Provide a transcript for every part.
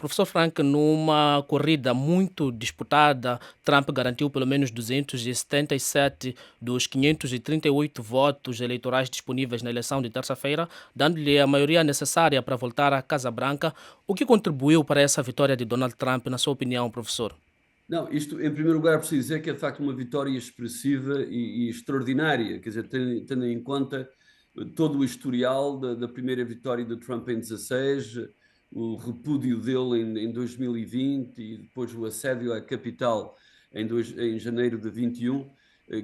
Professor Frank, numa corrida muito disputada, Trump garantiu pelo menos 277 dos 538 votos eleitorais disponíveis na eleição de terça-feira, dando-lhe a maioria necessária para voltar à Casa Branca. O que contribuiu para essa vitória de Donald Trump, na sua opinião, professor? Não, isto, em primeiro lugar, preciso dizer que é de facto uma vitória expressiva e extraordinária, quer dizer, tendo em conta todo o historial da primeira vitória de Trump em 16, o repúdio dele em 2020 e depois o assédio à capital em janeiro de 21,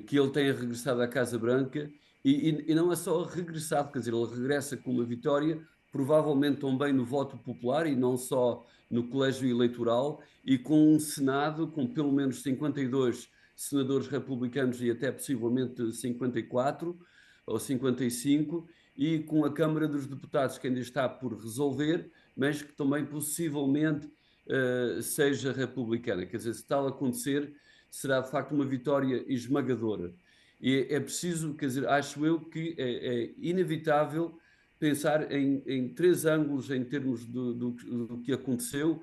que ele tenha regressado à Casa Branca e não é só regressado, quer dizer, ele regressa com uma vitória, provavelmente também no voto popular e não só no colégio eleitoral, e com um Senado com pelo menos 52 senadores republicanos e até possivelmente 54 ou 55, e com a Câmara dos Deputados que ainda está por resolver, mas que também possivelmente seja republicana. Quer dizer, se tal acontecer, será de facto uma vitória esmagadora. E é preciso, quer dizer, acho eu que é inevitável pensar em três ângulos em termos do que aconteceu,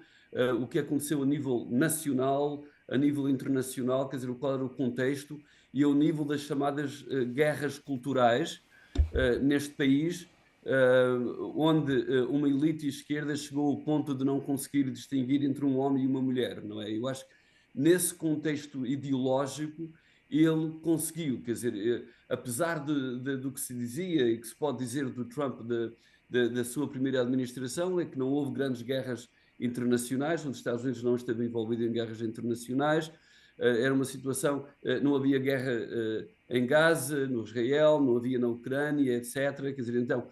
o que aconteceu a nível nacional, a nível internacional, quer dizer, qual era o contexto, e ao nível das chamadas guerras culturais neste país, onde uma elite esquerda chegou ao ponto de não conseguir distinguir entre um homem e uma mulher, não é? Eu acho que nesse contexto ideológico ele conseguiu, quer dizer, apesar do que se dizia e que se pode dizer do Trump da sua primeira administração, é que não houve grandes guerras internacionais, os Estados Unidos não esteve envolvido em guerras internacionais, era uma situação, não havia guerra em Gaza, no Israel, não havia na Ucrânia, etc. Quer dizer, então,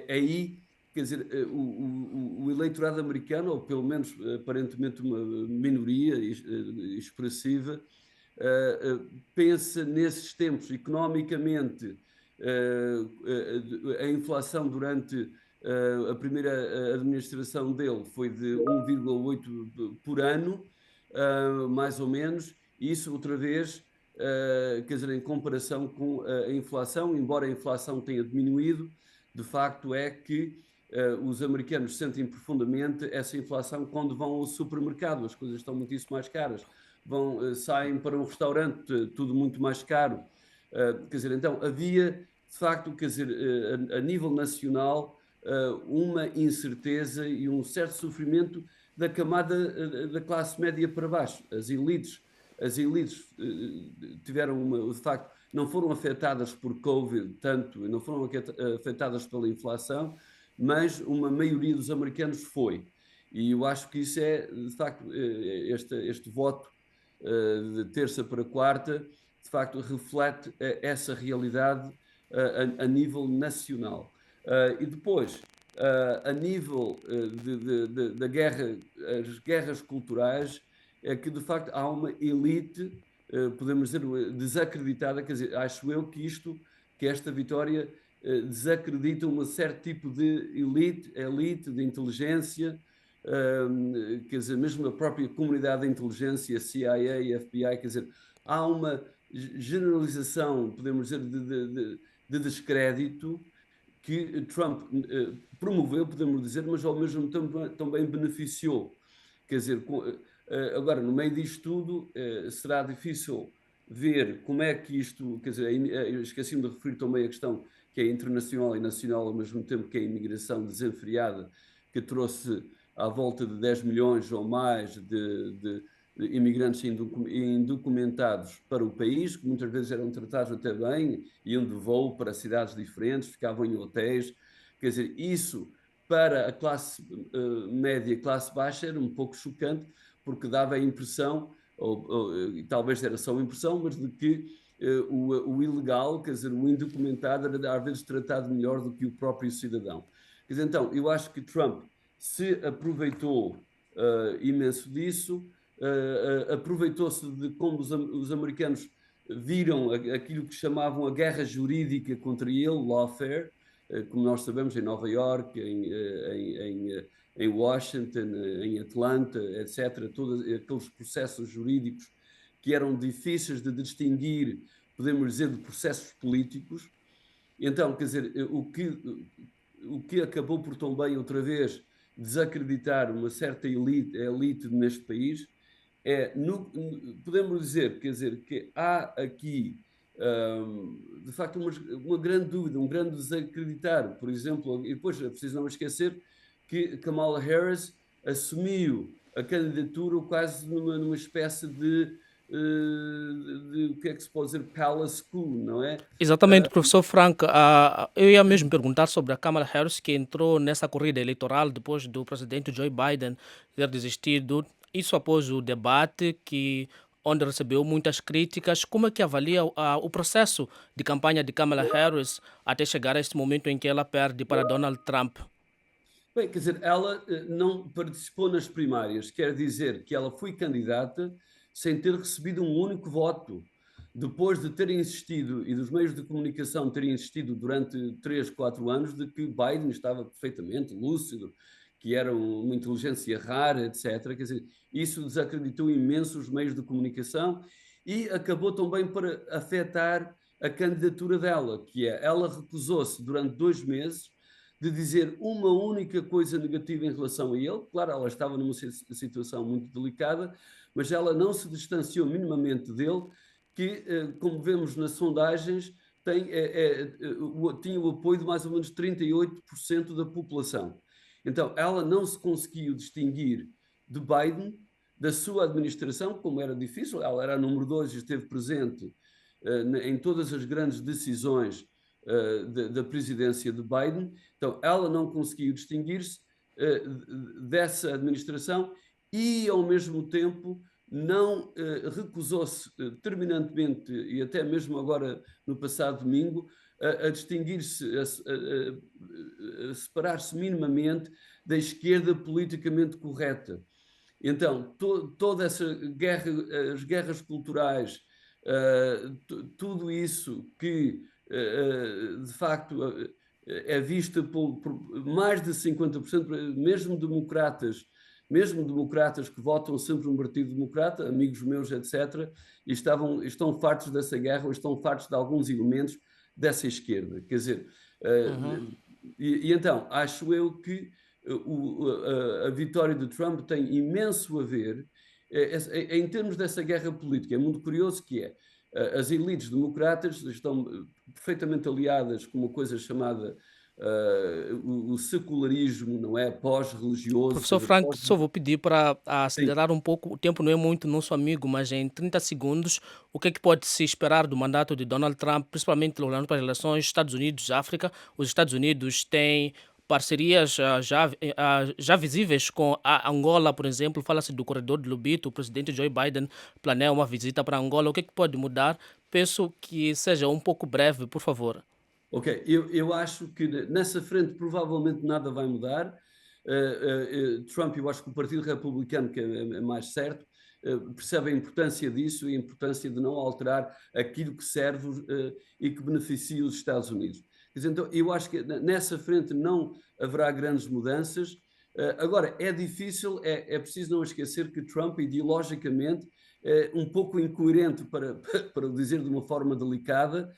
aí, quer dizer, o eleitorado americano, ou pelo menos aparentemente uma minoria expressiva, pensa nesses tempos economicamente, a inflação durante a primeira administração dele foi de 1,8 por ano, mais ou menos, e isso outra vez, quer dizer, em comparação com a inflação, embora a inflação tenha diminuído, de facto é que os americanos sentem profundamente essa inflação quando vão ao supermercado, as coisas estão muitíssimo mais caras, saem para um restaurante, tudo muito mais caro. Quer dizer, então havia, de facto, quer dizer, a nível nacional, uma incerteza e um certo sofrimento da camada da classe média para baixo. As elites tiveram de facto, não foram afetadas por Covid tanto, não foram afetadas pela inflação, mas uma maioria dos americanos foi. E eu acho que isso é, de facto, este voto de terça para quarta, de facto, reflete essa realidade a nível nacional. E depois, a nível da guerra, as guerras culturais, é que de facto há uma elite, podemos dizer, desacreditada, quer dizer, acho eu que esta vitória desacredita um certo tipo de elite de inteligência, quer dizer, mesmo a própria comunidade de inteligência, CIA, FBI, quer dizer, há uma generalização, podemos dizer, de descrédito que Trump promoveu, podemos dizer, mas ao mesmo tempo também beneficiou. Quer dizer, agora, no meio disto tudo, será difícil ver como é que isto, quer dizer, eu esqueci-me de referir também a questão que é internacional e nacional ao mesmo tempo, que é a imigração desenfreada, que trouxe à volta de 10 milhões ou mais de imigrantes indocumentados para o país, que muitas vezes eram tratados até bem, iam de voo para cidades diferentes, ficavam em hotéis. Quer dizer, isso para a classe média, classe baixa, era um pouco chocante, porque dava a impressão, e talvez era só uma impressão, mas de que o ilegal, quer dizer, o indocumentado, era às vezes tratado melhor do que o próprio cidadão. Quer dizer, então, eu acho que Trump se aproveitou imenso disso, aproveitou-se de como os americanos viram aquilo que chamavam a guerra jurídica contra ele, lawfare, como nós sabemos, em Nova York, em Washington, em Atlanta, etc., todos aqueles processos jurídicos que eram difíceis de distinguir, podemos dizer, de processos políticos. Então, quer dizer, o que acabou por também, outra vez, desacreditar uma certa elite neste país, podemos dizer, quer dizer, que há aqui, de facto, uma grande dúvida, um grande desacreditar. Por exemplo, e depois é preciso não esquecer que Kamala Harris assumiu a candidatura quase numa espécie de o que é que se pode dizer, palace school, não é? Exatamente, professor Frank. Eu ia mesmo perguntar sobre a Kamala Harris, que entrou nessa corrida eleitoral depois do presidente Joe Biden ter desistido. Isso após o debate onde recebeu muitas críticas. Como é que avalia o processo de campanha de Kamala Harris até chegar a este momento em que ela perde para Donald Trump? Bem, quer dizer, ela não participou nas primárias, quer dizer que ela foi candidata sem ter recebido um único voto. Depois de ter insistido e dos meios de comunicação terem insistido durante 3, 4 anos de que Biden estava perfeitamente lúcido, que era uma inteligência rara, etc. Quer dizer, isso desacreditou imenso os meios de comunicação e acabou também por afetar a candidatura dela, que é, ela recusou-se durante 2 meses de dizer uma única coisa negativa em relação a ele. Claro, ela estava numa situação muito delicada, mas ela não se distanciou minimamente dele, que, como vemos nas sondagens, tinha o apoio de mais ou menos 38% da população. Então, ela não se conseguiu distinguir de Biden, da sua administração, como era difícil. Ela era a número 2 e esteve presente em todas as grandes decisões da presidência de Biden. Então, ela não conseguiu distinguir-se dessa administração e, ao mesmo tempo, não recusou-se terminantemente, e até mesmo agora no passado domingo, a distinguir-se, a separar-se minimamente da esquerda politicamente correta. Então, toda essa guerra, as guerras culturais, tudo isso que, de facto, é vista por mais de 50%, mesmo democratas que votam sempre no Partido Democrata, amigos meus, etc., estão fartos dessa guerra, ou estão fartos de alguns elementos dessa esquerda. Quer dizer, Uhum. então, acho eu que a vitória de Trump tem imenso a ver em termos dessa guerra política. É muito curioso que as elites democratas estão perfeitamente aliadas com uma coisa chamada o secularismo, não é? Pós-religioso, quer Professor dizer, Frank, só vou pedir para sim. acelerar um pouco. O tempo não é muito nosso amigo, mas em 30 segundos, o que é que pode se esperar do mandato de Donald Trump, principalmente olhando para as relações Estados Unidos-África? Os Estados Unidos têm parcerias já visíveis com a Angola, por exemplo. Fala-se do corredor de Lobito. O presidente Joe Biden planeia uma visita para Angola. O que é que pode mudar? Peço que seja um pouco breve, por favor. Ok, eu acho que nessa frente provavelmente nada vai mudar. Trump, eu acho que o Partido Republicano, que é mais certo, percebe a importância disso e a importância de não alterar aquilo que serve e que beneficia os Estados Unidos. Quer dizer, então, eu acho que nessa frente não haverá grandes mudanças. Agora, é difícil, é preciso não esquecer que Trump, ideologicamente, é um pouco incoerente, para o dizer de uma forma delicada.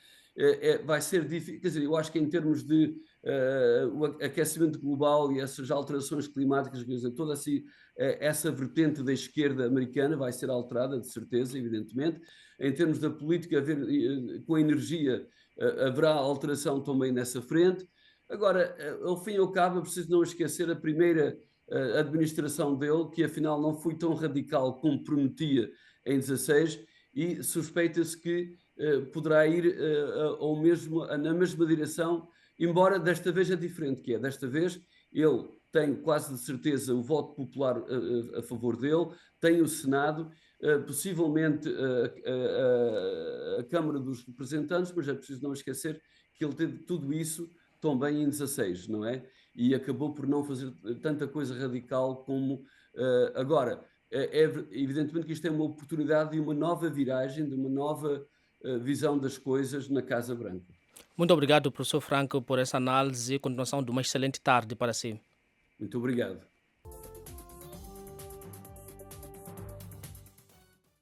Vai ser difícil, quer dizer, eu acho que em termos de o aquecimento global e essas alterações climáticas, quer dizer, toda essa vertente da esquerda americana vai ser alterada, de certeza, evidentemente. Em termos da política, com a energia, haverá alteração também nessa frente. Agora, ao fim e ao cabo, é preciso não esquecer a primeira administração dele, que afinal não foi tão radical como prometia em 16, e suspeita-se que poderá ir na mesma direção, embora desta vez é diferente, que é, desta vez ele tem quase de certeza o voto popular a favor dele, tem o Senado, possivelmente a Câmara dos Representantes, mas é preciso não esquecer que ele teve tudo isso também em 16, não é? E acabou por não fazer tanta coisa radical como agora. É evidentemente que isto é uma oportunidade de uma nova viragem, de uma nova visão das coisas na Casa Branca. Muito obrigado, professor Franco, por essa análise e continuação de uma excelente tarde para si. Muito obrigado.